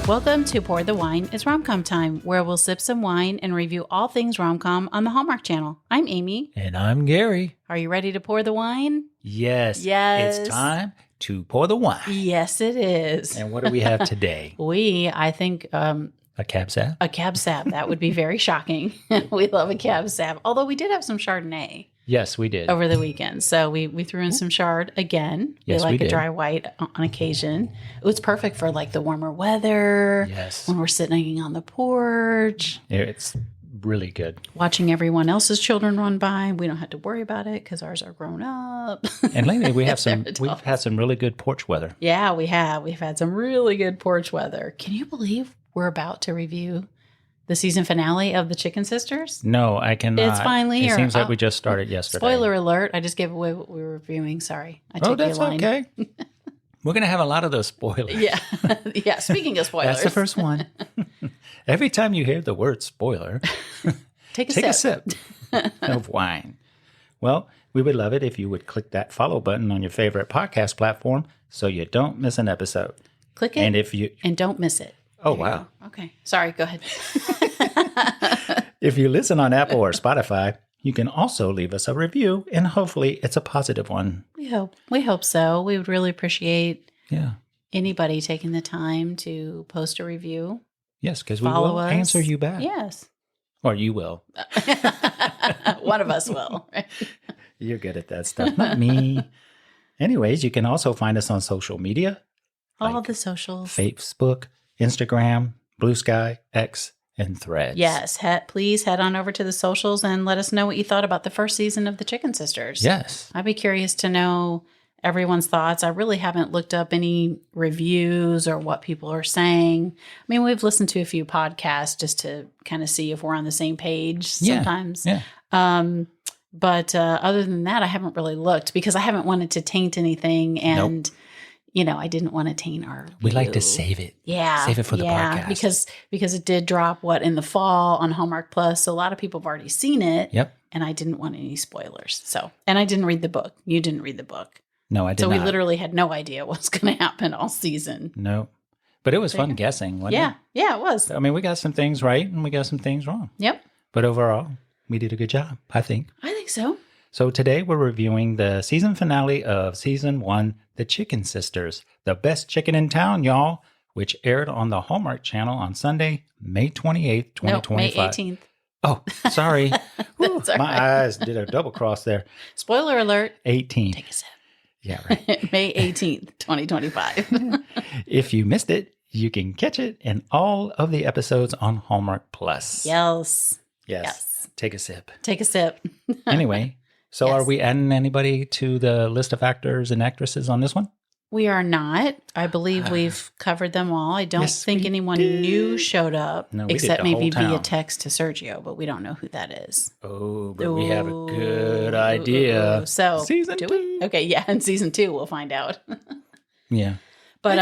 Welcome to Pour the Wine. It's Rom-Com Time, where we'll sip some wine and review all things rom-com on the Hallmark Channel. I'm Amy. And I'm Gary. Are you ready to pour the wine? Yes. Yes. It's time to pour the wine. Yes, it is. And what do we have today? I think... A cab sap? A cab sap. That would be very shocking. We love a cab sap. Although we did have some Chardonnay. Yes, we did. Over the weekend. So we threw in some Chard again. Yes, we like we a did. dry white on occasion. It was perfect for like the warmer weather. Yes. When we're sitting on the porch. It's really good. Watching everyone else's children run by. We don't have to worry about it because ours are grown up. And lately we've had some really good porch weather. Yeah, we have. We've had some really good porch weather. Can you believe we're about to review the season finale of The Chicken Sisters? No, I cannot. It's finally here. It seems like we just started yesterday. Spoiler alert. I just gave away what we were reviewing. Sorry. I took that's your line. okay. We're going to have a lot of those spoilers. Yeah. Yeah. Speaking of spoilers. That's the first one. Every time you hear the word spoiler, take a sip of wine. Well, we would love it if you would click that follow button on your favorite podcast platform so you don't miss an episode. Click it and don't miss it. Oh, wow. Okay. Sorry. Go ahead. If you listen on Apple or Spotify, you can also leave us a review, and hopefully it's a positive one. We hope so. We would really appreciate Yeah. anybody taking the time to post a review. Yes, because we will answer you back. Yes. Or you will. One of us will. Right? You're good at that stuff, not me. Anyways, you can also find us on social media. All the socials. Facebook, Instagram, Blue Sky, X, and Threads. Yes. Please head on over to the socials and let us know what you thought about the first season of The Chicken Sisters. Yes. I'd be curious to know everyone's thoughts. I really haven't looked up any reviews or what people are saying. I mean, we've listened to a few podcasts just to kind of see if we're on the same page sometimes. Yeah. But other than that, I haven't really looked because I haven't wanted to taint anything. And, I didn't want to taint our We like view. to save it. Yeah. Save it for the podcast. Because it did drop, in the fall on Hallmark Plus. So a lot of people have already seen it. Yep. And I didn't want any spoilers. And I didn't read the book. You didn't read the book. No, I did not. So we literally had no idea what's going to happen all season. No. But it was fun guessing, wasn't it? Yeah, it was. I mean, we got some things right and we got some things wrong. Yep. But overall, we did a good job, I think. I think so. So today we're reviewing the season finale of season 1, The Chicken Sisters, the best chicken in town, y'all, which aired on the Hallmark Channel on Sunday, May 28th, 2025. No, May 18th. Oh, sorry. Woo, That's all my right. eyes did a double cross there. Spoiler alert. 18. Take a sip. Yeah, right. May 18th, 2025. If you missed it, you can catch it in all of the episodes on Hallmark Plus. Yes. Take a sip. Take a sip. Anyway, so are we adding anybody to the list of actors and actresses on this one? We are not. I believe we've covered them all. I don't think anyone new showed up, No, we did except the whole maybe via town. text to Sergio, but we don't know who that is. Oh, but we have a good idea. So Season do 2. we? Okay, yeah, in season 2 we'll find out. Yeah. But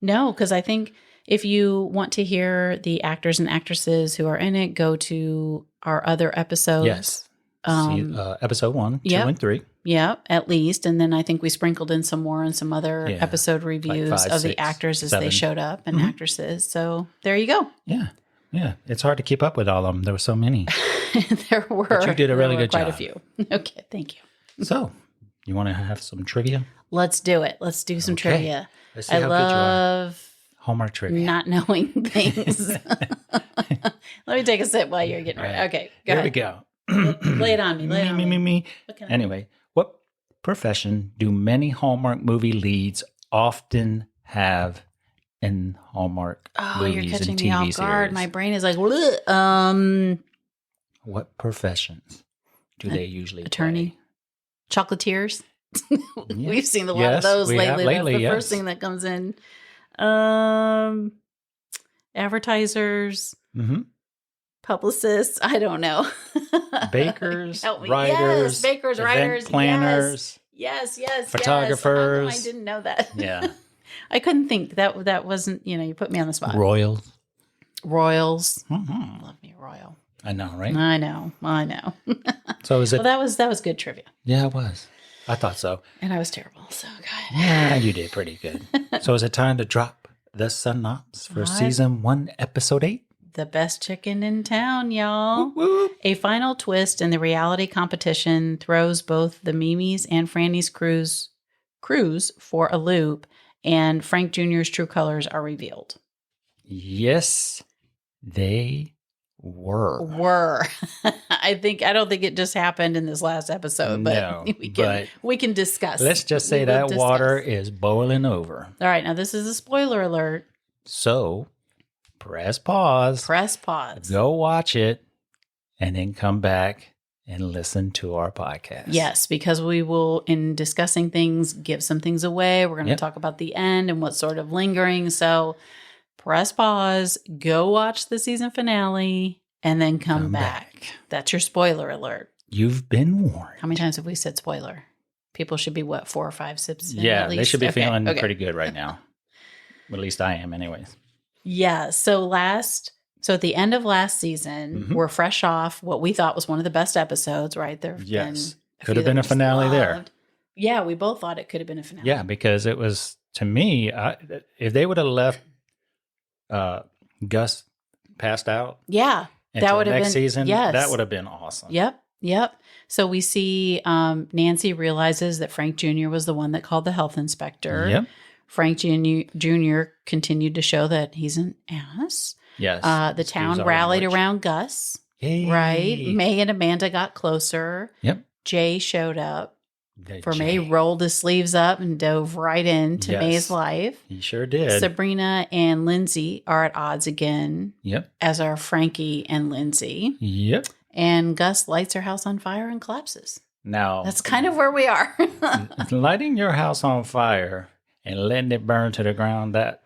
no, because I think if you want to hear the actors and actresses who are in it, go to our other episodes. Yes. Episode 1, 2, and 3. Yeah, at least. And then I think we sprinkled in some more on some other episode reviews like 5, of 6, the actors as 7. they showed up and actresses. So there you go. Yeah. Yeah. It's hard to keep up with all of them. There were so many. There were. But you did a really good quite job. a few. Okay, thank you. So, you want to have some trivia? Let's do it. Let's do some Okay. trivia. Let's see I how good you are. love Hallmark trivia. not knowing things. Let me take a sip while you're getting ready. All right. Okay, go Here ahead. we go. Lay it on me. Lay it on me. Me. What can I do? Anyway, what profession do many Hallmark movie leads often have in Hallmark Oh, movies you're catching and me TV off guard. series? My brain is like, "Bleh." What professions do they usually Attorney, chocolatiers. play? Yeah. We've seen a lot of Yes, those we have lately. That's the yes. first thing that comes in. Advertisers, Mhm. publicists. I don't know. Bakers, Help me. writers, Yes, bakers, event writers, planners. Yes. Photographers. How come I didn't know that. Yeah. I couldn't think that wasn't. You put me on the spot. Royals. Royals. Mhm. Love me a royal. I know, right? I know. So is it? Well, that was good trivia, Yeah, it was. I thought so. and I was terrible. So go ahead. Yeah, you did pretty good. So is it time to drop the synopsis for What? season 1, episode 8. The best chicken in town, y'all. Whoop, whoop. A final twist in the reality competition throws both the Mimi's and Franny's crews for a loop, and Frank Jr.'s true colors are revealed. Yes, they were. I don't think it just happened in this last episode, but No, we can discuss. Let's just say that water is boiling over. All right, now this is a spoiler alert. So, press pause. Go watch it, and then come back and listen to our podcast. Yes, because we will, in discussing things, give some things away. We're going to talk about the end and what's sort of lingering. So press pause, go watch the season finale, and then come back. That's your spoiler alert. You've been warned. How many times have we said spoiler? People should be, 4 or 5 sips in Yeah, at least? they should be feeling pretty good right now. At least I am anyways. Yeah, so at the end of last season, we're fresh off what we thought was one of the best episodes, right? Could have been a finale there. Yeah, we both thought it could have been a finale. Yeah, because it was, to me, if they would have left Gus passed out, that would have been season. Yes, that would have been awesome. Yep. So we see Nancy realizes that Frank Jr. was the one that called the health inspector. Yep. Frank Jr. continued to show that he's an ass. Yes. The town rallied around Gus. Yay. Right. May and Amanda got closer. Yep. Jay showed up. May rolled his sleeves up and dove right into May's life. He sure did. Sabrina and Lindsay are at odds again. Yep. As are Frankie and Lindsay. Yep. And Gus lights her house on fire and collapses. Now, that's kind of where we are. Lighting your house on fire and letting it burn to the ground, that's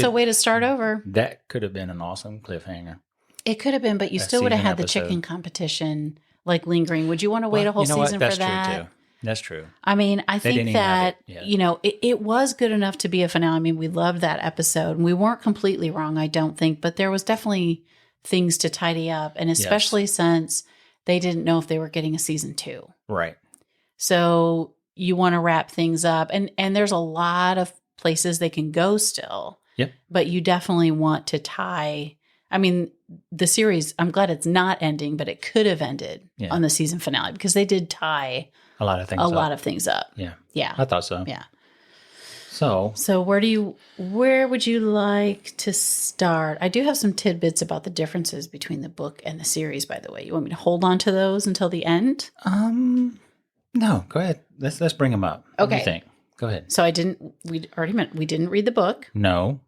a way to start over. That could have been an awesome cliffhanger. It could have been, but you still would have had the chicken competition lingering. Would you want to wait a whole season for that? That's true, too. That's true. I mean, I think that, it was good enough to be a finale. I mean, we loved that episode. And we weren't completely wrong, I don't think, but there was definitely things to tidy up. And especially since they didn't know if they were getting a season 2. Right. So you want to wrap things up. And there's a lot of places they can go still. Yep. But you definitely want to tie. I mean, the series, I'm glad it's not ending, but it could have ended on the season finale because they did tie a lot of things up. Yeah. Yeah. I thought so. Yeah. So where would you like to start? I do have some tidbits about the differences between the book and the series, by the way. You want me to hold on to those until the end? No, go ahead. Let's bring them up. Okay. What do you think? Go ahead. So we didn't read the book. No.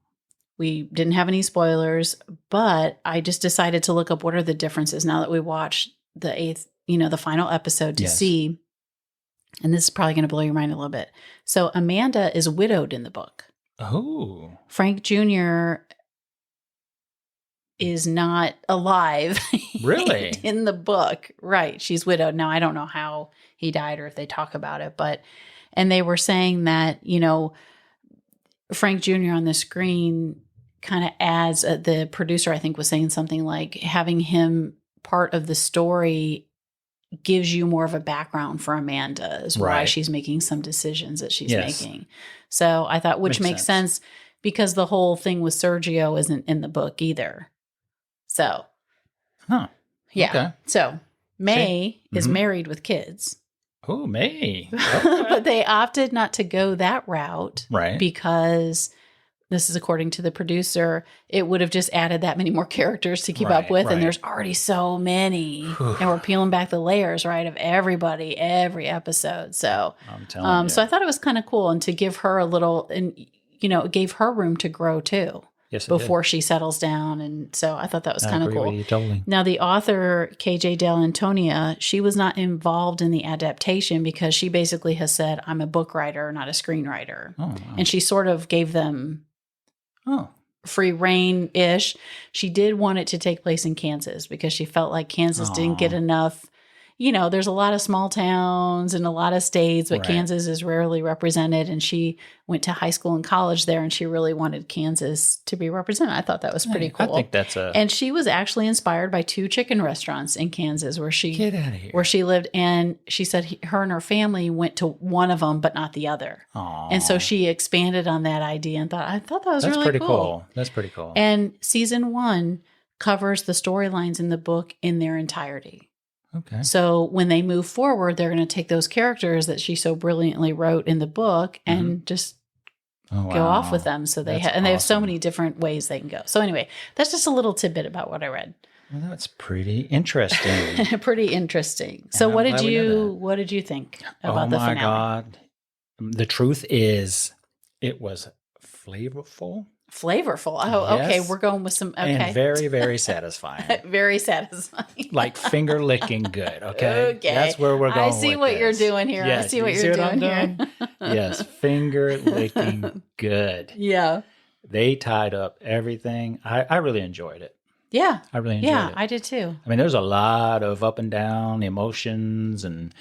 We didn't have any spoilers, but I just decided to look up what are the differences now that we watched the final episode to see. And this is probably going to blow your mind a little bit. So Amanda is widowed in the book. Oh. Frank Jr. is not alive. Really? In the book. Right. She's widowed. Now, I don't know how he died or if they talk about it, and they were saying that, Frank Jr. on the screen kind of adds, the producer, I think, was saying something like having him part of the story gives you more of a background for Amanda is why she's making some decisions that she's making. So I thought, which makes sense because the whole thing with Sergio isn't in the book either. So, yeah. Okay. So May is married with kids. Oh, May. Okay. But they opted not to go that route. Right. Because this is according to the producer, it would have just added that many more characters to keep up with. And there's already so many. And we're peeling back the layers, of everybody, every episode. So, I'm telling you. So I thought it was kind of cool. And to give her a little, and, it gave her room to grow too. Yes, before she settles down. And so I thought that was kind of cool. With you, totally. Now, the author, KJ Del Antonia, she was not involved in the adaptation because she basically has said, I'm a book writer, not a screenwriter. Oh, wow. And she sort of gave them free reign-ish. She did want it to take place in Kansas because she felt like Kansas didn't get enough, there's a lot of small towns and a lot of states, but Right. Kansas is rarely represented. And she went to high school and college there, and she really wanted Kansas to be represented. I thought that was pretty cool. I think that's and she was actually inspired by 2 chicken restaurants in Kansas where she get out of here. where she lived. And she said her and her family went to one of them, but not the other. Aw. And so she expanded on that idea and I thought that was That's really pretty cool. That's pretty cool. And season 1 covers the storylines in the book in their entirety. Okay. So when they move forward, they're going to take those characters that she so brilliantly wrote in the book and just go off with them. So they That's and they have so awesome. many different ways they can go. So anyway, that's just a little tidbit about what I read. Well, that's pretty interesting. Pretty interesting. So I'm what glad did we know that. what did you think about the finale? God. The truth is, it was flavorful Flavorful. Oh, okay. Yes. We're going with some. Okay. and very, very satisfying. Very satisfying. Like finger licking good. Okay. Okay. That's where we're going. I see with what you're this. doing here. I Yes, see what you you're I'm doing here. doing? Yes. Finger licking good. Yeah. They tied up everything. I really enjoyed it. Yeah. I really enjoyed Yeah. it. I did too. I mean, there's a lot of up and down emotions and,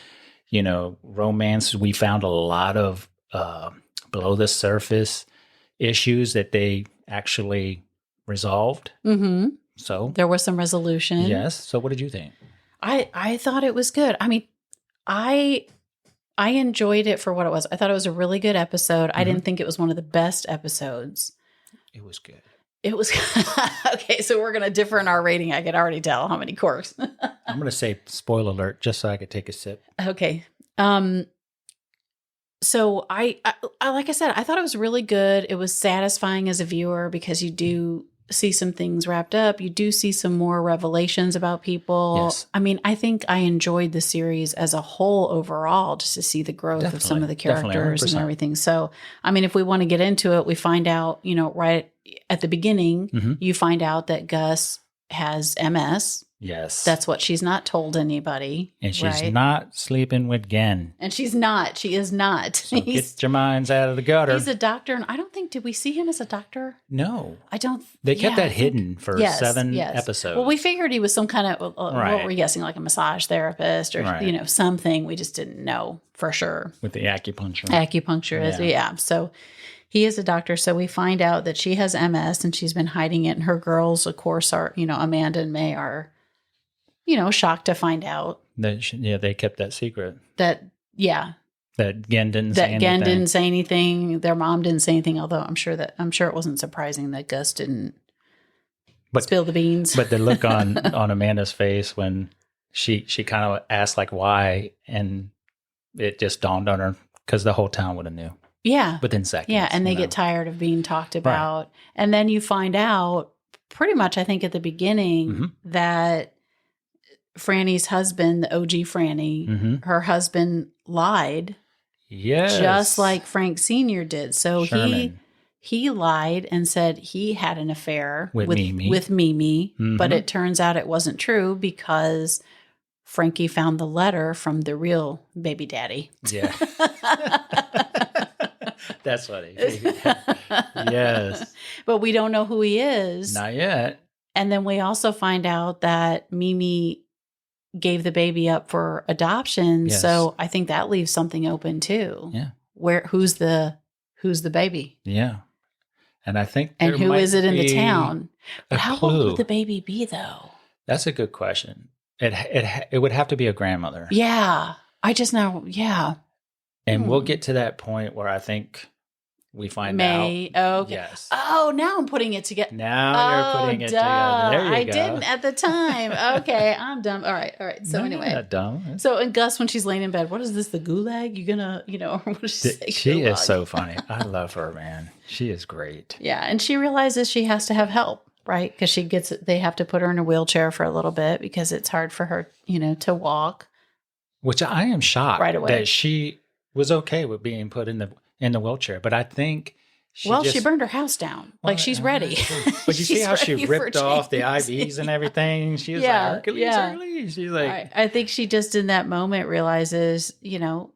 romance. We found a lot of below the surface issues that they actually resolved. Mm-hmm. So, There was some resolution. yes. So, what did you think? I thought it was good. I mean, I enjoyed it for what it was. I thought it was a really good episode. I didn't think it was one of the best episodes. It was good. It was okay. So we're gonna differ in our rating. I could already tell how many corks. I'm going to say spoiler alert just so I could take a sip. Okay. So I like I said, I thought it was really good. It was satisfying as a viewer because you do see some things wrapped up. You do see some more revelations about people. Yes. I mean, I think I enjoyed the series as a whole overall, just to see the growth of some of the Definitely, characters and 100%. everything. So, I mean, if we want to get into it, we find out, right at the beginning, Mhm. you find out that Gus has MS. Yes. That's what she's not told anybody. and she's right? not sleeping with Gen. And she's not. She is not. So get your minds out of the gutter. He's a doctor, and I don't think, did we see him as a doctor? No. I don't. They kept yeah, I that think- hidden for yes, 7 yes. episodes. Well, we figured he was some kind of, what Right. were we guessing, like a massage therapist or, Right. something. We just didn't know for sure. with the acupuncture. Acupuncturist, yeah. So he is a doctor. So we find out that she has MS and she's been hiding it. And her girls, of course, are, Amanda and May are, shocked to find out They kept that secret. that, That Gen didn't say that anything. Gen didn't say anything. Their mom didn't say anything. Although I'm sure it wasn't surprising that Gus didn't spill the beans. But the look on Amanda's face when she kind of asked like why, and it just dawned on her because the whole town would have knew yeah, within seconds. yeah, and they you know? get tired of being talked about, and then you find out pretty much, I think, at the beginning Mhm. that Franny's husband, the OG Franny, Mhm. her husband lied, Yes, just like Frank Sr. did. So Sherman. he lied and said he had an affair With Mimi. with Mimi, but Mhm. it turns out it wasn't true because Frankie found the letter from the real baby daddy. Yeah. That's funny. Yes. But we don't know who he is. Not yet. And then we also find out that Mimi gave the baby up for adoption. Yes. So I think that leaves something open too. Yeah. Who's the baby? Yeah. And I think And there who might is it in the be town? a How old clue. would the baby be though? That's a good question. It would have to be a grandmother. Yeah. I just know. Yeah. And we'll get to that point where I think we find May. out. Oh, okay. Yes. Oh, now I'm putting it together. Now you're putting it together. There you I go. didn't at the time. Okay, I'm dumb. All right. So No, anyway. you're not dumb. So and Gus, when she's laying in bed, what is this? The gulag? You gonna, what does she say? She is Gulag. so funny. I love her, man. She is great. Yeah, and she realizes she has to have help, right? Because they have to put her in a wheelchair for a little bit because it's hard for her, to walk. Which I am shocked Right away. that she was okay with being put in the wheelchair. But I think she burned her house down. Like she's ready. But you see She's how she ready for ripped off the change. IVs and everything? She was Yeah, like, Hercules, yeah. Hercules. She's like, I think she just in that moment realizes,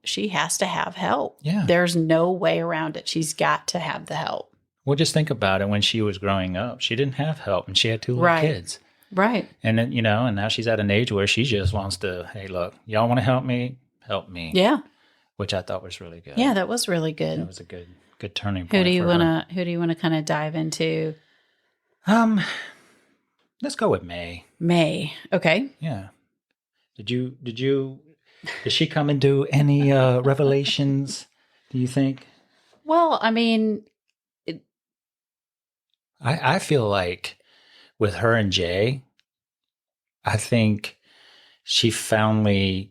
she has to have help. Yeah. There's no way around it. She's got to have the help. well, just think about it. When she was growing up, she didn't have help and she had 2 little Right. kids. Right. And then, and now she's at an age where she just wants to, hey, look, y'all want to help me? Help me. Yeah. Which I thought was really good. Yeah, that was really good. That was a good turning point. Who do you want to kind of dive into? Let's go with May. May. Okay. Yeah. Did she come and do any revelations, do you think? Well, I mean, I feel like with her and Jay, I think she finally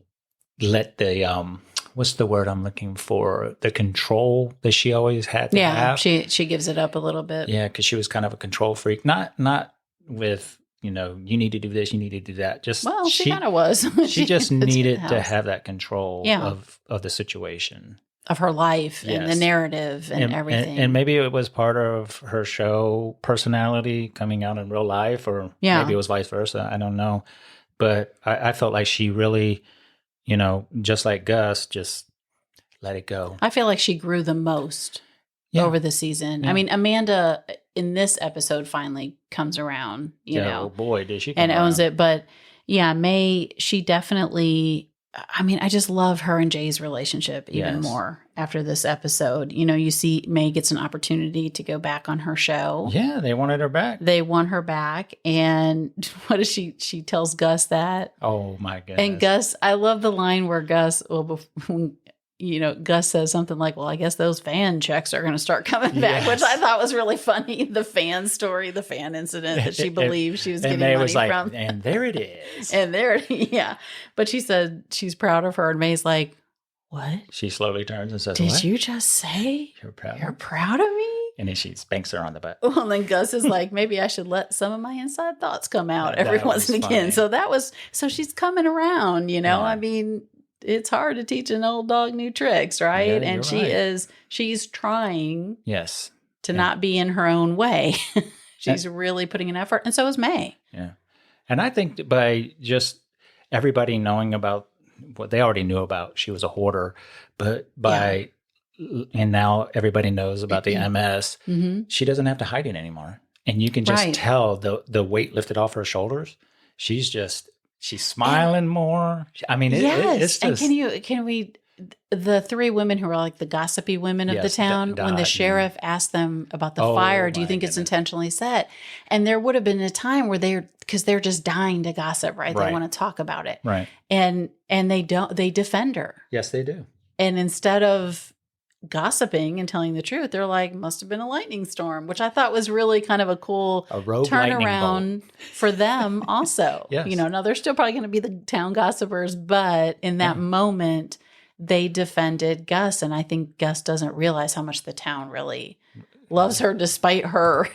let the what's the word I'm looking for? The control that she always had to have. She gives it up a little bit. Yeah, because she was kind of a control freak. Not with, you need to do this, you need to do that. She kind of was. She just needed to have that control of the situation. Of her life and the narrative and everything. And maybe it was part of her show personality coming out in real life, or maybe it was vice versa. I don't know. But I felt like she really, just like Gus, just let it go. I feel like she grew the most over the season. Yeah. I mean, Amanda in this episode finally comes around, you know. Oh boy, did she come and around. Owns it. But yeah, May, she definitely... I mean, I just love her and Jay's relationship even more after this episode. You see May gets an opportunity to go back on her show. Yeah, they wanted her back. They want her back. And what is she? She tells Gus that. Oh, my goodness. And Gus, I love the line where Gus, Gus says something like, well, I guess those fan checks are going to start coming back, which I thought was really funny. The fan story, the fan incident that she believed she was getting money from. And there it is. Yeah. But she said she's proud of her. And May's like, what? She slowly turns and says, Did you just say you're proud of me? And then she spanks her on the butt. Well, and then Gus is like, maybe I should let some of my inside thoughts come out every once and again. So she's coming around, Yeah. I mean, it's hard to teach an old dog new tricks, right? Yeah, and she's trying to not be in her own way. She's really putting an effort. And so is May. Yeah. And I think by just everybody knowing about what they already knew about, she was a hoarder, but and now everybody knows about the MS, she doesn't have to hide it anymore. And you can just tell the weight lifted off her shoulders. She's smiling more. I mean, it's just... And can we, the three women who are like the gossipy women of the town, when the sheriff asked them about the fire, do you think it's intentionally set? And there would have been a time where they're just dying to gossip, right? They want to talk about it. Right. And they defend her. Yes, they do. And instead of gossiping and telling the truth, they're like, must have been a lightning storm, which I thought was really kind of a cool turnaround for them also. Yes. Now they're still probably going to be the town gossipers, but in that moment they defended Gus. And I think Gus doesn't realize how much the town really loves her despite her,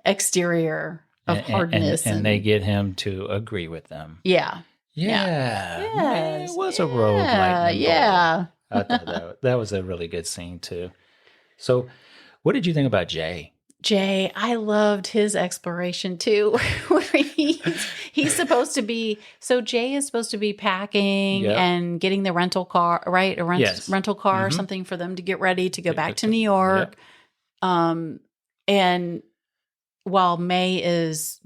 exterior of hardness. And they get him to agree with them. Yeah. Yeah. It was a rogue lightning bolt. I thought that was a really good scene too. So what did you think about Jay? Jay, I loved his exploration too. Where he's supposed to be, so Jay is supposed to be packing and getting the rental car, right? Rental car or something for them to get ready to go back to New York. Yep. And while May is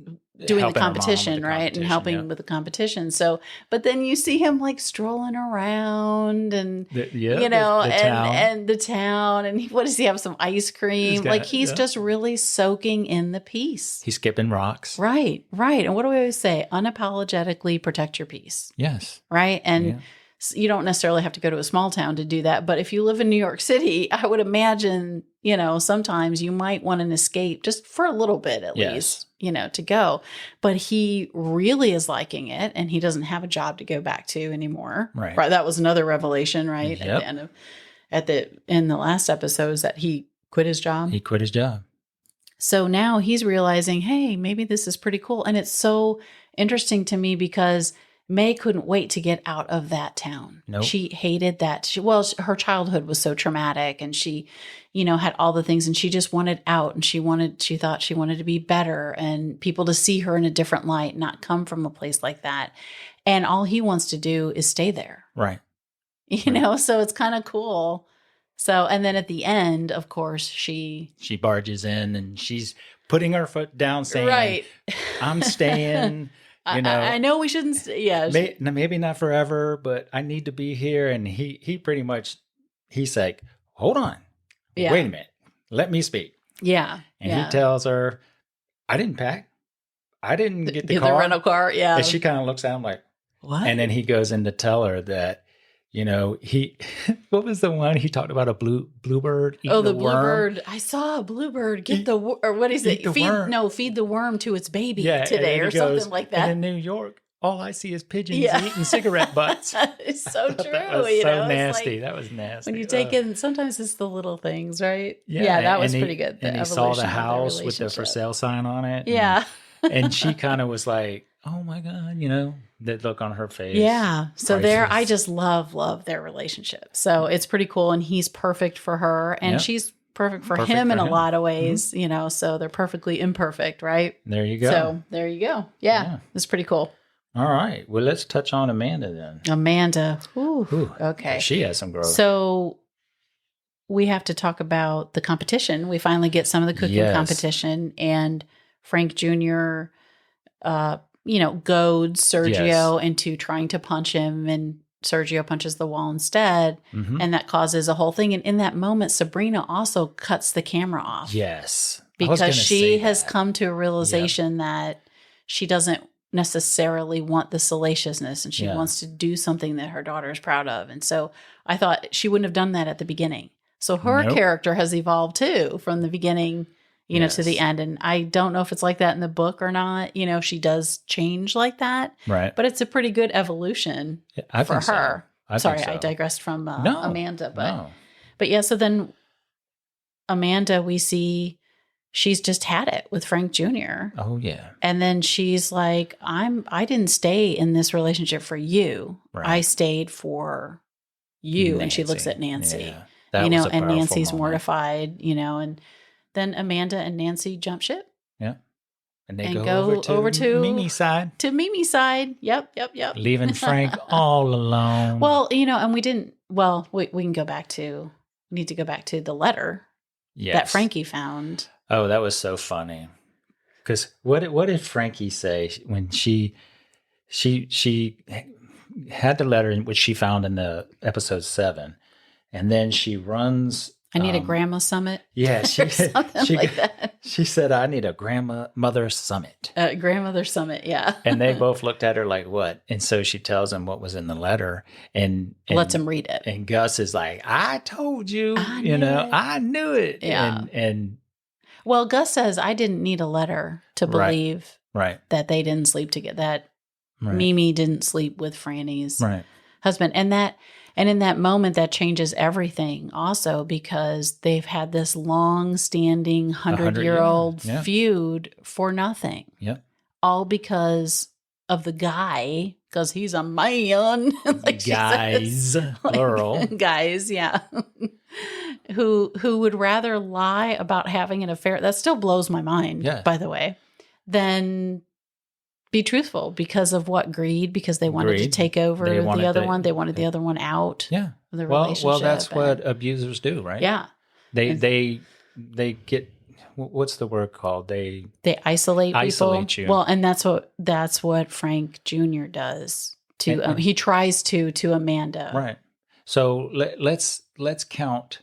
doing the competition, right? And helping with the competition. So, but then you see him like strolling around and, and the town. And what does he have? Some ice cream? He's just really soaking in the peace. He's skipping rocks. Right. And what do we always say? Unapologetically protect your peace. Yes. Right. And you don't necessarily have to go to a small town to do that. But if you live in New York City, I would imagine, sometimes you might want an escape just for a little bit at least, to go. But he really is liking it, and he doesn't have a job to go back to anymore. Right. That was another revelation, right? Yep. In the last episode, is that he quit his job. He quit his job. So now he's realizing, hey, maybe this is pretty cool. And it's so interesting to me because May couldn't wait to get out of that town. Nope. She hated that. Her childhood was so traumatic, and she, had all the things, and she just wanted out, and she thought she wanted to be better and people to see her in a different light, not come from a place like that. And all he wants to do is stay there. Right. So it's kind of cool. So, and then at the end, of course, she barges in and she's putting her foot down, saying, right. I'm staying, I know we shouldn't. Yeah. maybe not forever, but I need to be here. And he pretty much, he's like, hold on, Yeah. wait a minute, let me speak. Yeah. And he tells her, I didn't pack. I didn't get the car. The rental car. Yeah. And she kind of looks at him like, what? And then he goes in to tell her that, what was the one he talked about, a bluebird? Oh, the bluebird. I saw a bluebird get or what is it? Feed the worm to its baby today or something like that. And in New York, all I see is pigeons eating cigarette butts. It's so true. That was so nasty. That was nasty. When you take in, sometimes it's the little things, right? Yeah, that was pretty good. And he saw the house with the for sale sign on it. Yeah. And she kind of was like, oh my God, that look on her face. Yeah. So I just love their relationship. So it's pretty cool. And he's perfect for her. And she's perfect for him in a lot of ways, so they're perfectly imperfect, right? There you go. So there you go. Yeah. It's pretty cool. All right. Well, let's touch on Amanda then. Amanda. Ooh. Okay. She has some growth. So we have to talk about the competition. We finally get some of the cooking competition, and Frank Jr., goads Sergio into trying to punch him, and Sergio punches the wall instead. Mm-hmm. And that causes a whole thing. And in that moment, Sabrina also cuts the camera off. Yes. Because she has come to a realization that she doesn't necessarily want the salaciousness, and she wants to do something that her daughter is proud of. And so I thought she wouldn't have done that at the beginning. So her character has evolved too from the beginning, to the end. And I don't know if it's like that in the book or not. She does change like that. Right. But it's a pretty good evolution for her. Sorry, I digressed from Amanda. But yeah, so then Amanda, we see she's just had it with Frank Jr. Oh, yeah. And then she's like, I didn't stay in this relationship for you. Right. I stayed for you. Nancy. And she looks at Nancy. Yeah. And Nancy's mortified, and then Amanda and Nancy jump ship. Yeah. And they go over to Mimi's side. To Mimi's side. Yep. Leaving Frank all alone. Well, and we didn't, we can go back to, need to go back to the letter that Frankie found. Oh, that was so funny. Because what did Frankie say when she had the letter which she found in the episode 7, and then she runs. I need a grandma summit. Yeah, something like that. She said, "I need a grandmother summit." Grandmother summit, yeah. And they both looked at her like, "What?" And so she tells him what was in the letter, and lets him read it. And Gus is like, "I told you, I knew it." Yeah. And well, Gus says, I didn't need a letter to believe that they didn't sleep together, that Mimi didn't sleep with Franny's husband. And in that moment, that changes everything also, because they've had this long-standing 100-year-old feud for nothing. Yep. All because of the guy, because he's a man. Like guys, plural. Guys, yeah. Who would rather lie about having an affair, that still blows my mind, by the way, than be truthful because of what? Greed, because they wanted to take over the other one. They wanted the other one out of the relationship. Well, that's what abusers do, right? Yeah. They get, what's the word called? They isolate people. You. Well, and that's what Frank Jr. does to he tries to Amanda. Right. So let's count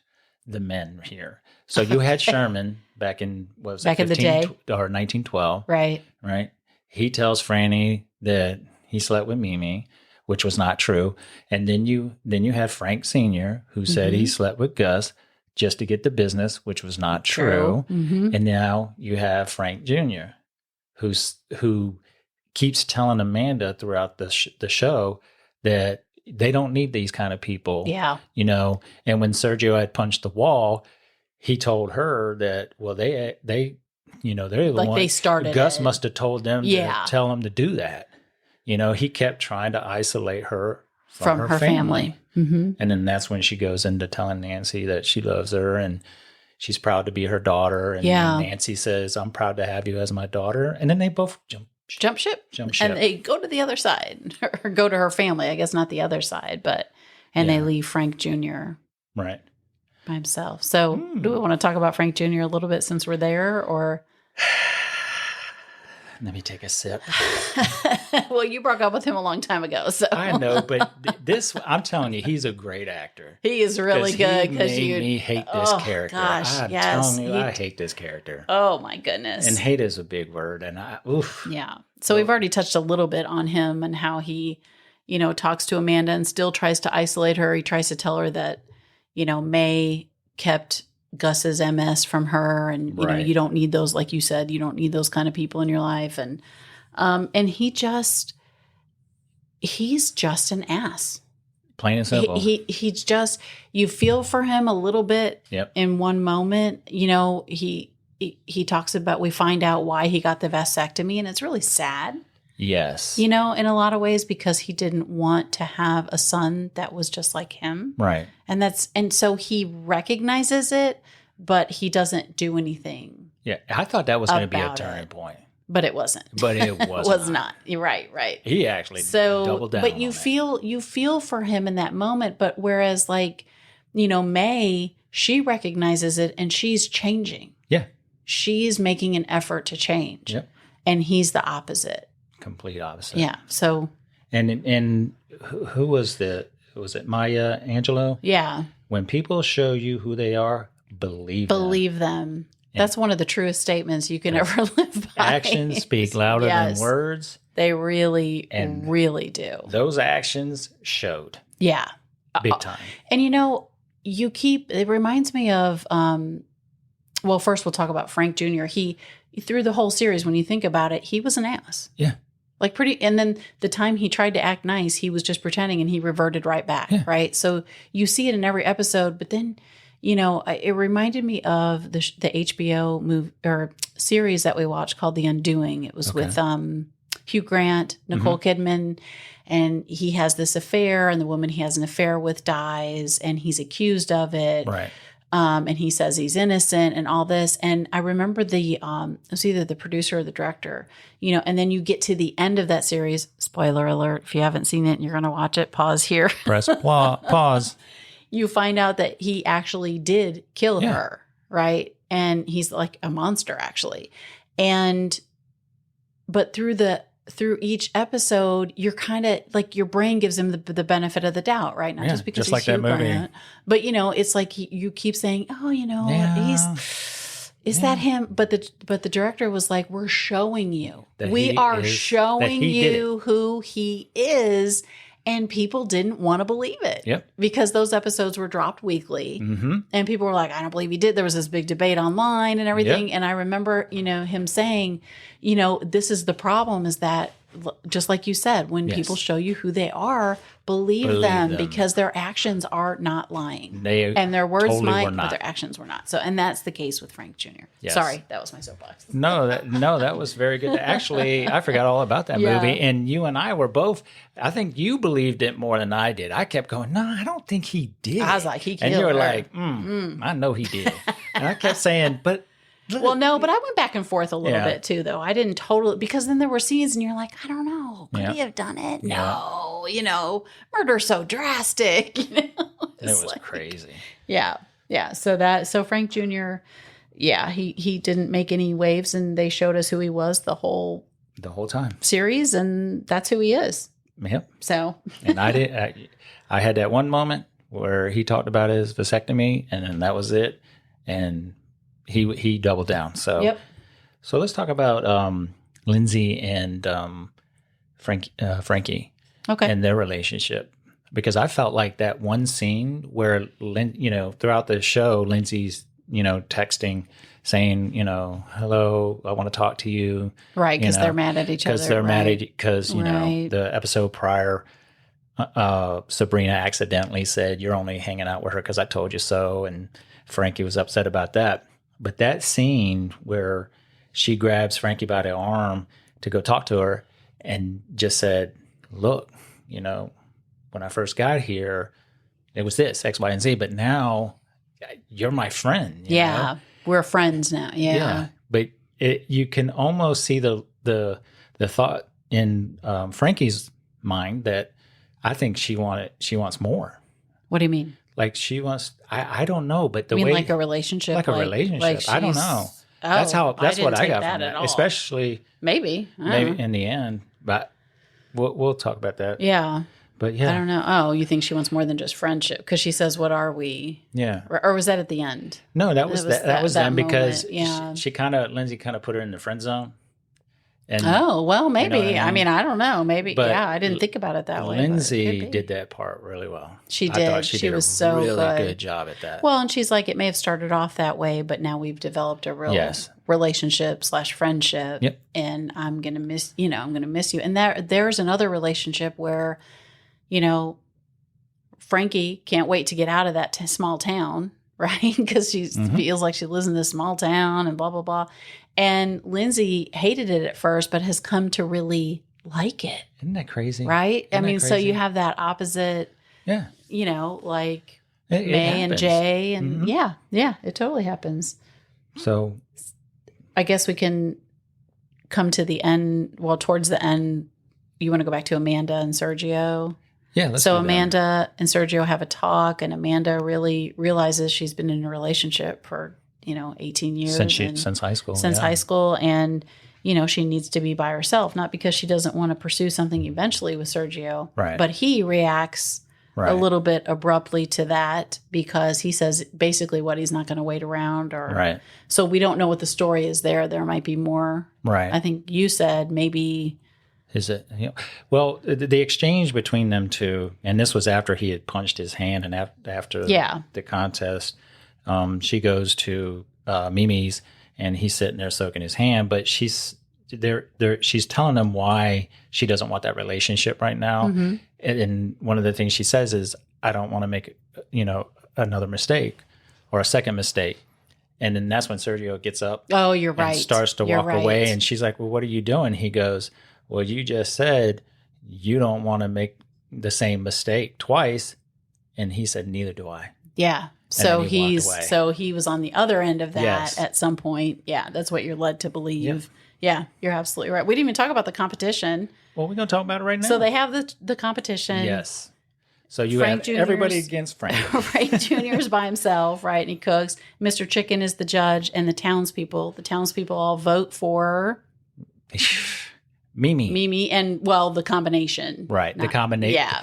the men here. So you had Sherman back in in the day, or 1912. Right. Right. He tells Franny that he slept with Mimi, which was not true. And then you have Frank Sr., who said he slept with Gus just to get the business, which was not true. Mm-hmm. And now you have Frank Jr., who keeps telling Amanda throughout the show that they don't need these kind of people. Yeah. And when Sergio had punched the wall, he told her that, well, they're the one. They started Gus must have told them to tell him to do that. He kept trying to isolate her from her family. Mm-hmm. And then that's when she goes into telling Nancy that she loves her and she's proud to be her daughter. And Nancy says, I'm proud to have you as my daughter. And then they both jump ship. And they go to the other side, or go to her family. I guess not the other side, and they leave Frank Jr. Right. by himself. So do we want to talk about Frank Jr. a little bit since we're there, or? Let me take a sip. Well, you broke up with him a long time ago, so I know, but I'm telling you, he's a great actor. he is really good because he made me hate this character. Gosh, I'm yes, telling you, I hate this character. Oh my goodness! And hate is a big word, and oof. Yeah. So we've already touched a little bit on him and how he, talks to Amanda and still tries to isolate her. He tries to tell her that, May kept Gus's MS from her, and you don't need those, like you said, you don't need those kind of people in your life, and he's just an ass, plain and simple. He's just, you feel for him a little bit. Yep. In one moment, he talks about, we find out why he got the vasectomy, and it's really sad. Yes. In a lot of ways, because he didn't want to have a son that was just like him. Right. And so he recognizes it, but he doesn't do anything. Yeah. I thought that was going to be a turning point. But it wasn't. But it wasn't. It was not. You're right. He actually doubled down. But you feel for him in that moment. But whereas May, she recognizes it and she's changing. Yeah. She's making an effort to change. Yep. And he's the opposite. Complete opposite. Yeah. So. And who was it Maya Angelou? Yeah. When people show you who they are, believe them. That's one of the truest statements you can ever live by. Actions speak louder than words. They really, really do. Those actions showed. Yeah. Big time. And it reminds me of, well, first we'll talk about Frank Jr. He, through the whole series, when you think about it, he was an ass. Yeah. And then the time he tried to act nice, he was just pretending and he reverted right back. Yeah. Right. So you see it in every episode, but then, it reminded me of the HBO movie or series that we watched called The Undoing. It was with Hugh Grant, Nicole Kidman, and he has this affair, and the woman he has an affair with dies, and he's accused of it. Right. And he says he's innocent and all this. And I remember it was either the producer or the director, and then you get to the end of that series. Spoiler alert. If you haven't seen it and you're going to watch it, pause here. Press pause. You find out that he actually did kill her, right? And he's like a monster, actually. But through each episode, you're kind of like, your brain gives him the benefit of the doubt, right? Not just because just he's like that movie. Grant, but it's like you keep saying, is that him? But the director was like, we're showing you, we are showing you who he is. And people didn't want to believe it. Yep. Because those episodes were dropped weekly. Mm-hmm. And people were like, I don't believe he did. There was this big debate online and everything. Yep. And I remember, him saying, this is the problem, is that, just like you said, when people show you who they are, believe them, because their actions are not lying. And their words totally might, but their actions were not. So, and that's the case with Frank Jr. Yes. Sorry, that was my soapbox. No, that was very good. Actually, I forgot all about that movie. And you and I were both, I think you believed it more than I did. I kept going, no, I don't think he did. I was like, he killed her. And you were like, I know he did. And I kept saying, but... Well, no, but I went back and forth a little bit too, though. I didn't totally, because then there were scenes and you're like, I don't know. Could he have done it? No, murder's so drastic. It was crazy. Yeah. Yeah. So Frank Jr., he didn't make any waves, and they showed us who he was the whole time series, and that's who he is. Yep. So. And I had that one moment where he talked about his vasectomy, and then that was it. And he doubled down. So, So let's talk about Lindsay and Frankie, and their relationship, because I felt like that one scene where throughout the show, Lindsay's texting, saying hello, I want to talk to you, right? Because they're mad at each other. Because they're mad at because the episode prior. Sabrina accidentally said, "You're only hanging out with her because I told you so," and Frankie was upset about that. But that scene where she grabs Frankie by the arm to go talk to her and just said, look, when I first got here, it was this, X, Y, and Z, but now you're my friend. You know? We're friends now. Yeah. But you can almost see the thought in Frankie's mind that I think she wants more. What do you mean? Like she wants, I don't know, but the way, like a relationship, like a relationship. I don't know. That's I what didn't I take got that from at that. all. Especially Maybe. I don't maybe know. in the end, but we'll talk about that. Yeah. But I yeah, don't know. Oh, you think she wants more than just friendship? Because she says, "What are we?" yeah. Or was that at the end? No, that was that was that them because moment, yeah. she kind of Lindsay kind of put her in the friend zone. And Oh, well, you know what maybe. I mean, I don't know. Maybe. But Yeah, I didn't think about it that way. But it Lindsay could be. did that part really well. She I thought did. she She did was a so really good. good job at that. Well, and she's like, it may have started off that way, but now we've developed a real Yes. relationship / friendship. Yep. And I'm gonna miss you. And there's another relationship where, Frankie can't wait to get out of that small town, right? Because she feels like she lives in this small town and blah blah blah. And Lindsay hated it at first, but has come to really like it. Isn't that crazy? Right? Isn't I mean, that so you crazy? have that opposite, Yeah. like It May and happens. Jay. And yeah, it totally happens. So I guess we can come to the end. Well, towards the end, you want to go back to Amanda and Sergio. yeah, let's So do that. Amanda and Sergio have a talk, and Amanda really realizes she's been in a relationship for 18 years since high school. since yeah. high school, and she needs to be by herself, not because she doesn't want to pursue something eventually with Sergio, Right. but he reacts Right. a little bit abruptly to that because he says basically what he's not going to wait around, or Right. so we don't know what the story is there. There might be more. Right. I think you said maybe. Is it? Well, the exchange between them two, and this was after he had punched his hand, and after the contest, she goes to Mimi's, and he's sitting there soaking his hand, but she's telling him why she doesn't want that relationship right now. Mm-hmm. And one of the things she says is, I don't want to make another mistake or a second mistake. And then that's when Sergio gets up. Oh, you're and right. starts to You're walk right. away, and she's like, well, what are you doing? He goes, well, you just said you don't want to make the same mistake twice. And he said, neither do I. Yeah. So then he walked away. he was on the other end of that Yes. at some point. Yeah, that's what you're led to believe. Yep. Yeah, you're absolutely right. We didn't even talk about the competition. Well, we're going to talk about it right now. So they have the competition. Yes. So you Frank have everybody Jr.'s against Frank. Frank Jr. is by himself, right? And he cooks. Mr. Chicken is the judge, and the townspeople all vote for Mimi. and the combination. Right. The combination. Yeah.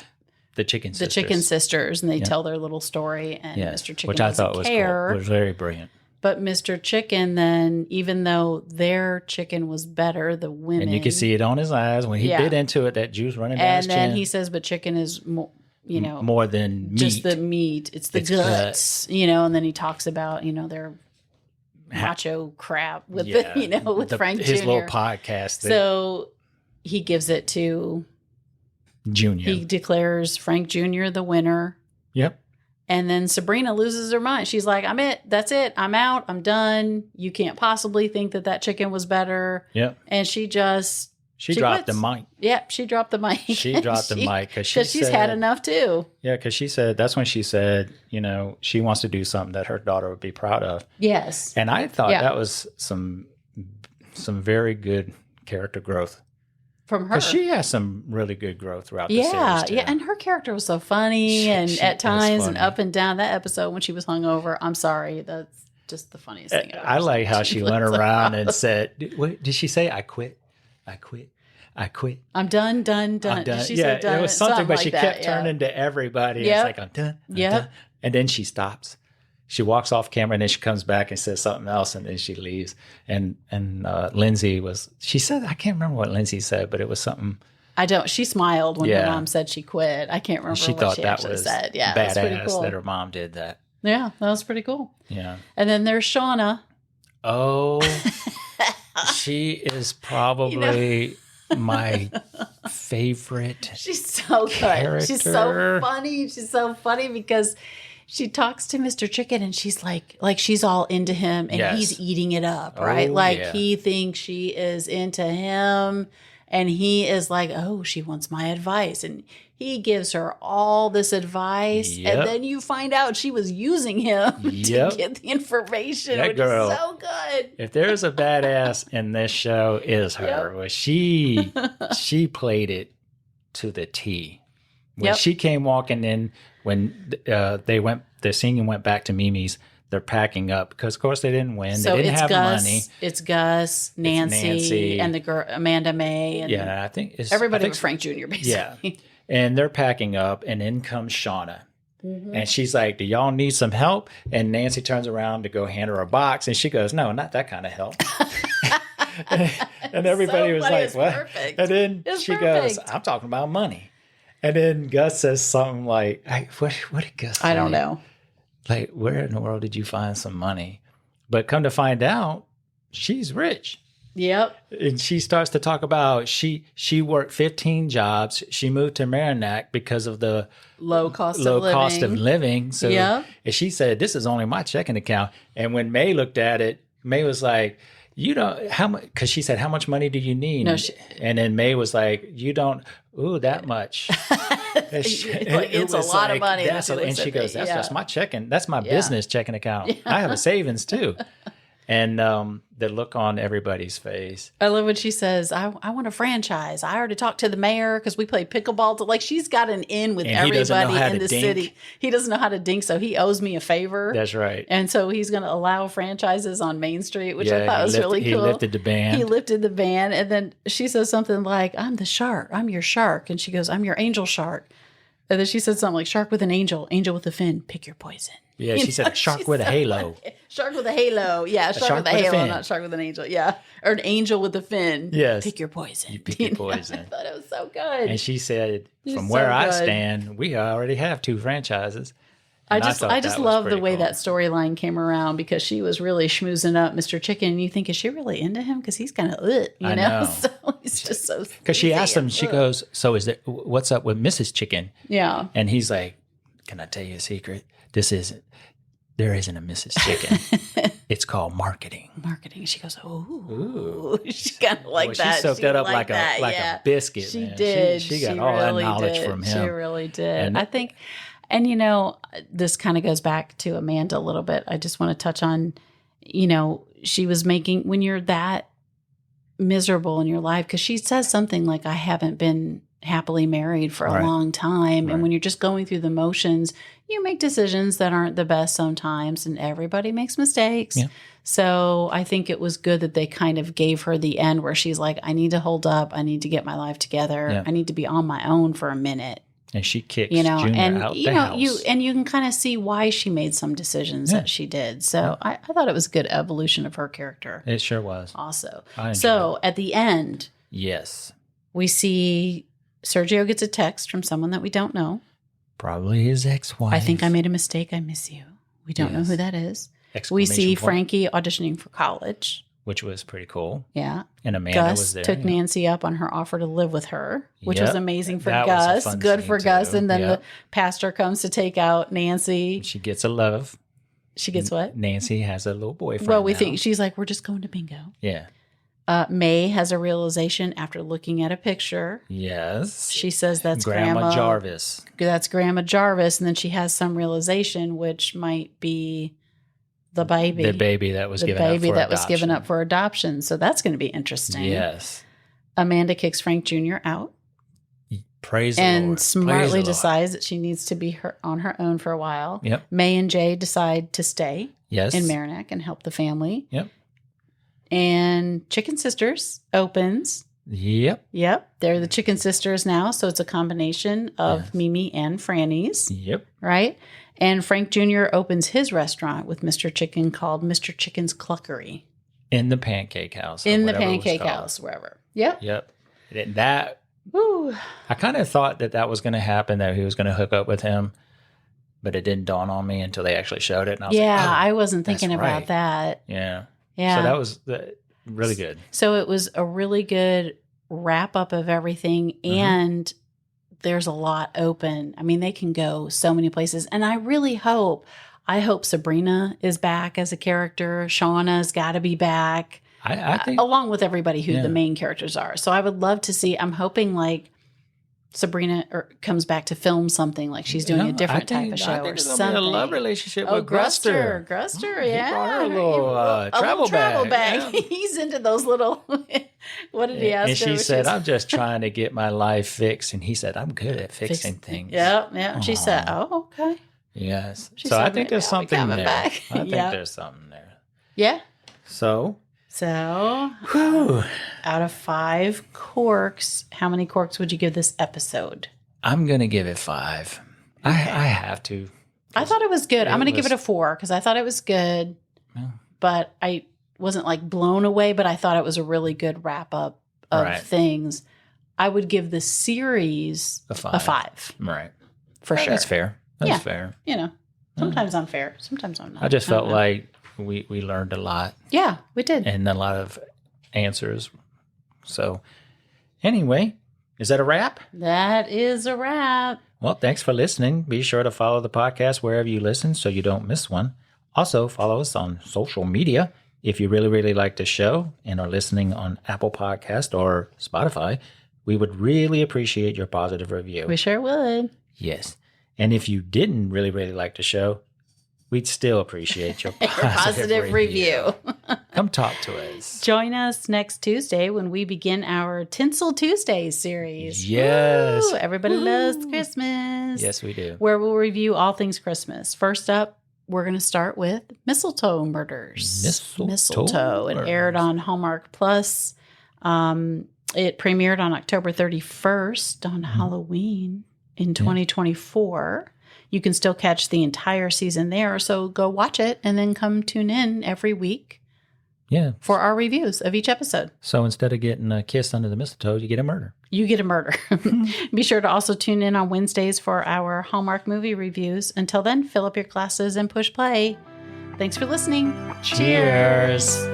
The chicken sisters. The Chicken Sisters, and they tell their little story. And Yes. Mr. Chicken Which I doesn't thought was care. cool. It was very brilliant. But Mr. Chicken then, even though their chicken was better, the women. And you could see it on his eyes when he bit into it, that juice running down his And then chin. he says, but chicken is more, more than meat. just the meat. It's the guts, and then he talks about, their macho crap with with Frank Jr. His little podcast. So he gives it to Junior. He declares Frank Jr. the winner. Yep. And then Sabrina loses her mind. She's like, I'm it. That's it. I'm out. I'm done. You can't possibly think that chicken was better. Yep. And she dropped dropped quits. the mic. Yep. She dropped the mic. She dropped the mic because she's had enough too. Yeah. Because that's when she said, she wants to do something that her daughter would be proud of. Yes. And I thought that was some very good character growth. From her. Because she has some really good growth throughout the series, too. Yeah, and her character was so funny and at times and up and down. That episode when she was hungover, I'm sorry, that's just the funniest thing I've ever I like seen. how she went around and said, what did she say? I quit. I'm done. I'm done. Did she say done? It was something, but like she that, kept turning to everybody. Yep. It's like, I'm done. Done. And then she stops. She walks off camera and then she comes back and says something else and then she leaves. And Lindsay she said, I can't remember what Lindsay said, but it was something. She smiled when her mom said she quit. I can't remember what she actually said. Yeah, badass that's pretty cool. that her mom did that. Yeah, that was pretty cool. Yeah. And then there's Shauna. Oh, she is probably my favorite. She's so good. She's so funny. She's so funny because she talks to Mr. Chicken and she's like she's all into him and he's eating it up, right? He thinks she is into him and he is like, oh, she wants my advice. And he gives her all this advice. Yep. And then you find out she was using him to get the information, that which girl, is so good. If there's a badass in this show, is her. Well, she played it to the T. When she came walking in, when the scene went back to Mimi's, they're packing up because, of course, they didn't win. So they didn't it's have Gus, money. It's Gus, Nancy, and the girl Amanda May, and Yeah, I think it's everybody but Frank Jr. Basically. Yeah, and they're packing up, and in comes Shauna. And she's like, do y'all need some help? And Nancy turns around to go hand her a box. And she goes, no, not that kind of help. and everybody was like, what? Perfect. And then she goes, I'm talking about money. And then Gus says something like, what did Gus say? I don't know. Like, where in the world did you find some money? But come to find out, she's rich. Yep. And she starts to talk about she worked 15 jobs. She moved to Merrimack because of the low cost of living. So and she said, this is only my checking account. And when May looked at it, May was like, you don't, how much, because she said, how much money do you need? No, and then May was like, you don't, that much. It's a lot of money. And she goes, that's just my checking. That's my business checking account. Yeah. I have a savings too. And the look on everybody's face. I love when she says, I want a franchise. I already talked to the mayor because we play pickleball. Like, she's got an in with everybody in the city. He doesn't know how to dink, so he owes me a favor. That's right. And so he's going to allow franchises on Main Street, which I thought was really cool. He lifted the ban. And then she says something like, I'm the shark. I'm your shark. And she goes, I'm your angel shark. And then she said something like, shark with an angel with a fin. Pick your poison. Yeah, she said a shark with a halo. Shark with a halo. Yeah, shark with a halo, not shark with an angel. Yeah. Or an angel with a fin. Yes. Pick your poison. You pick your poison. I thought it was so good. And she said, from where I stand, we already have 2 franchises. I just love the way that storyline came around because she was really schmoozing up Mr. Chicken. And you think, is she really into him? Because he's kind of, I know. So he's just so. Because she asked him, she goes, so what's up with Mrs. Chicken? Yeah. And he's like, can I tell you a secret? There isn't a Mrs. Chicken. It's called marketing. Marketing. She goes, ooh. She kind of like that. She soaked that up like a biscuit. She man. did. She got all that knowledge from him. She really did. And I think, and this kind of goes back to Amanda a little bit. I just want to touch on, she was making, when you're that miserable in your life, because she says something like, I haven't been happily married for a long time. And when you're just going through the motions, you make decisions that aren't the best sometimes, and everybody makes mistakes. Yeah. So I think it was good that they kind of gave her the end where she's like, I need to hold up. I need to get my life together. Yeah. I need to be on my own for a minute. And she kicks Junior out the house. You can kind of see why she made some decisions that she did. So I thought it was a good evolution of her character. It sure was. Also. So at the end, yes, we see Sergio gets a text from someone that we don't know. Probably his ex-wife. I think I made a mistake. I miss you. We don't know who that is. We see Frankie auditioning for college. Which was pretty cool. Yeah. And Amanda was there. Gus took Nancy up on her offer to live with her, which was amazing for Gus. Good for Gus. And then the pastor comes to take out Nancy. She gets a love. She gets what? Nancy has a little boyfriend. Well, we think she's like, we're just going to bingo. Yeah. May has a realization after looking at a picture. Yes. She says that's Grandma Jarvis. That's Grandma Jarvis. And then she has some realization, which might be the baby. The baby that was given up for adoption. So that's going to be interesting. Yes. Amanda kicks Frank Jr. out. Praise the Lord. And smartly decides that she needs to be on her own for a while. Yep. May and Jay decide to stay in Merrimack and help the family. Yep. And Chicken Sisters opens. Yep. They're the Chicken Sisters now. So it's a combination of Mimi and Franny's. Yep. Right? And Frank Jr. opens his restaurant with Mr. Chicken called Mr. Chicken's Cluckery. In the Pancake House. In the Pancake House, wherever. Yep. That, I kind of thought that was going to happen, that he was going to hook up with him. But it didn't dawn on me until they actually showed it. And I was like, I wasn't thinking about that. Yeah. So that was really good. So it was a really good wrap up of everything. And there's a lot open. I mean, they can go so many places. And I really hope Sabrina is back as a character. Shauna's got to be back. I think. Along with everybody who the main characters are. So I would love to see, I'm hoping like Sabrina comes back to film something, like she's doing a different type of show or something. A love relationship with Gruster. Gruster, yeah. He brought her a little travel bag. Yeah. He's into those little, what did he ask her? And she said, I'm just trying to get my life fixed. And he said, I'm good at fixing things. Yeah. She said, oh, okay. Yes. She So I said, think there's "Maybe I'll be something coming there. back." I think Yep. there's something there. Yeah. So, So, out of 5 corks, how many corks would you give this episode? I'm going to give it 5. I have to. I thought it was good. I'm going to give was- it a 4 because I thought it was good, Yeah. but I wasn't like blown away, but I thought it was a really good wrap up of Right. things. I would give the series A a 5. 5 Right. for sure. That's fair. That's Yeah. fair. You know, sometimes I'm fair, sometimes I'm not. I just don't felt know. like we learned a lot Yeah, we did. and a lot of answers. So, anyway, is that a wrap? That is a wrap. Well, thanks for listening. Be sure to follow the podcast wherever you listen so you don't miss one. Also, follow us on social media. If you really, really like the show and are listening on Apple Podcast or Spotify, we would really appreciate your positive review. We sure would. Yes. And if you didn't really, really like the show, we'd still appreciate your Your positive review. Come talk to us. Join us next Tuesday when we begin our Tinsel Tuesdays series. Yes. Woo! Everybody loves Christmas. Yes, we do. Where we'll review all things Christmas. First up, we're going to start with Mistletoe Murders. Mistletoe It Murders. aired on Hallmark Plus. It premiered on October 31st on Halloween in 2024. You can still catch the entire season there, so go watch it and then come tune in every week Yeah. for our reviews of each episode. So instead of getting a kiss under the mistletoe, you get a murder. You get a murder. Be sure to also tune in on Wednesdays for our Hallmark movie reviews. Until then, fill up your glasses and push play. Thanks for listening. Cheers.